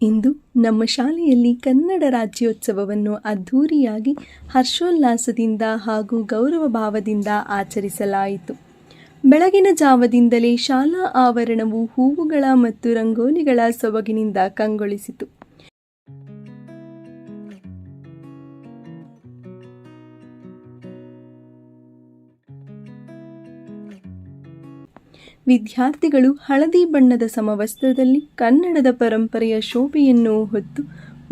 ಇಂದು ನಮ್ಮ ಶಾಲೆಯಲ್ಲಿ ಕನ್ನಡ ರಾಜ್ಯೋತ್ಸವವನ್ನು ಅದ್ಧೂರಿಯಾಗಿ ಹರ್ಷೋಲ್ಲಾಸದಿಂದ ಹಾಗೂ ಗೌರವ ಭಾವದಿಂದ ಆಚರಿಸಲಾಯಿತು. ಬೆಳಗಿನ ಜಾವದಿಂದಲೇ ಶಾಲಾ ಆವರಣವು ಹೂವುಗಳ ಮತ್ತು ರಂಗೋಲಿಗಳ ಸೊಬಗಿನಿಂದ ಕಂಗೊಳಿಸಿತು. ವಿದ್ಯಾರ್ಥಿಗಳು ಹಳದಿ ಬಣ್ಣದ ಸಮವಸ್ತ್ರದಲ್ಲಿ ಕನ್ನಡದ ಪರಂಪರೆಯ ಶೋಭೆಯನ್ನು ಹೊತ್ತು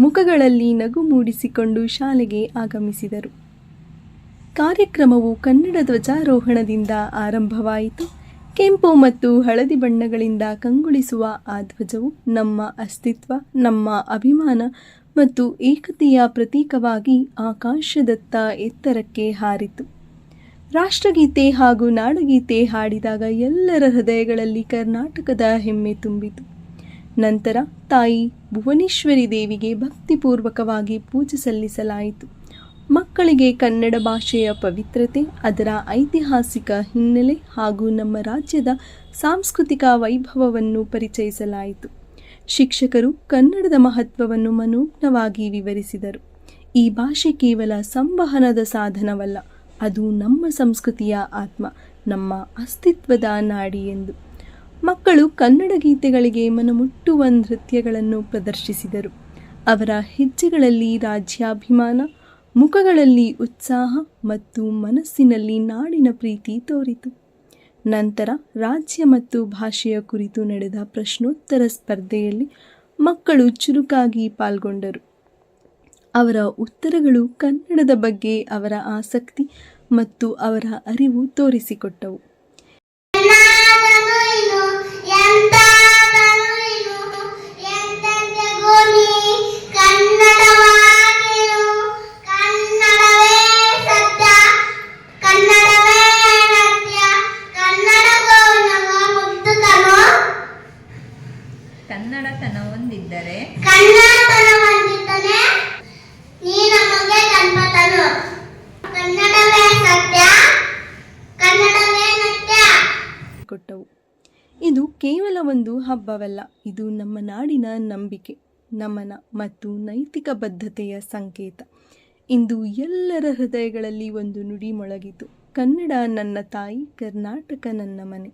ಮುಖಗಳಲ್ಲಿ ನಗು ಮೂಡಿಸಿಕೊಂಡು ಶಾಲೆಗೆ ಆಗಮಿಸಿದರು. ಕಾರ್ಯಕ್ರಮವು ಕನ್ನಡ ಧ್ವಜಾರೋಹಣದಿಂದ ಆರಂಭವಾಯಿತು. ಕೆಂಪು ಮತ್ತು ಹಳದಿ ಬಣ್ಣಗಳಿಂದ ಕಂಗೊಳಿಸುವ ಆ ಧ್ವಜವು ನಮ್ಮ ಅಸ್ತಿತ್ವ, ನಮ್ಮ ಅಭಿಮಾನ ಮತ್ತು ಏಕತೆಯ ಪ್ರತೀಕವಾಗಿ ಆಕಾಶದತ್ತ ಎತ್ತರಕ್ಕೆ ಹಾರಿತು. ರಾಷ್ಟ್ರಗೀತೆ ಹಾಗೂ ನಾಡಗೀತೆ ಹಾಡಿದಾಗ ಎಲ್ಲರ ಹೃದಯಗಳಲ್ಲಿ ಕರ್ನಾಟಕದ ಹೆಮ್ಮೆ ತುಂಬಿತು. ನಂತರ ತಾಯಿ ಭುವನೇಶ್ವರಿ ದೇವಿಗೆ ಭಕ್ತಿಪೂರ್ವಕವಾಗಿ ಪೂಜೆ ಸಲ್ಲಿಸಲಾಯಿತು. ಮಕ್ಕಳಿಗೆ ಕನ್ನಡ ಭಾಷೆಯ ಪವಿತ್ರತೆ, ಅದರ ಐತಿಹಾಸಿಕ ಹಿನ್ನೆಲೆ ಹಾಗೂ ನಮ್ಮ ರಾಜ್ಯದ ಸಾಂಸ್ಕೃತಿಕ ವೈಭವವನ್ನು ಪರಿಚಯಿಸಲಾಯಿತು. ಶಿಕ್ಷಕರು ಕನ್ನಡದ ಮಹತ್ವವನ್ನು ಮನೋಜ್ಞವಾಗಿ ವಿವರಿಸಿದರು. ಈ ಭಾಷೆ ಕೇವಲ ಸಂವಹನದ ಸಾಧನವಲ್ಲ, ಅದು ನಮ್ಮ ಸಂಸ್ಕೃತಿಯ ಆತ್ಮ, ನಮ್ಮ ಅಸ್ತಿತ್ವದ ನಾಡಿ ಎಂದು. ಮಕ್ಕಳು ಕನ್ನಡ ಗೀತೆಗಳಿಗೆ ಮನಮುಟ್ಟುವ ನೃತ್ಯಗಳನ್ನು ಪ್ರದರ್ಶಿಸಿದರು. ಅವರ ಹೆಜ್ಜೆಗಳಲ್ಲಿ ರಾಜ್ಯಾಭಿಮಾನ, ಮುಖಗಳಲ್ಲಿ ಉತ್ಸಾಹ ಮತ್ತು ಮನಸ್ಸಿನಲ್ಲಿ ನಾಡಿನ ಪ್ರೀತಿ ತೋರಿತು. ನಂತರ ರಾಜ್ಯ ಮತ್ತು ಭಾಷೆಯ ಕುರಿತು ನಡೆದ ಪ್ರಶ್ನೋತ್ತರ ಸ್ಪರ್ಧೆಯಲ್ಲಿ ಮಕ್ಕಳು ಚುರುಕಾಗಿ ಪಾಲ್ಗೊಂಡರು. ಅವರ ಉತ್ತರಗಳು ಕನ್ನಡದ ಬಗ್ಗೆ ಅವರ ಆಸಕ್ತಿ ಮತ್ತು ಅವರ ಅರಿವು ತೋರಿಸಿಕೊಟ್ಟವು. ಕನ್ನಡತನ ಹೊಂದಿದ್ದರೆ ಕೊಟ್ಟವು. ಇದು ಕೇವಲ ಒಂದು ಹಬ್ಬವಲ್ಲ, ಇದು ನಮ್ಮ ನಾಡಿನ ನಂಬಿಕೆ, ನಮನ ಮತ್ತು ನೈತಿಕ ಬದ್ಧತೆಯ ಸಂಕೇತ. ಇಂದು ಎಲ್ಲರ ಹೃದಯಗಳಲ್ಲಿ ಒಂದು ನುಡಿ ಮೊಳಗಿತು: ಕನ್ನಡ ನನ್ನ ತಾಯಿ, ಕರ್ನಾಟಕ ನನ್ನ ಮನೆ.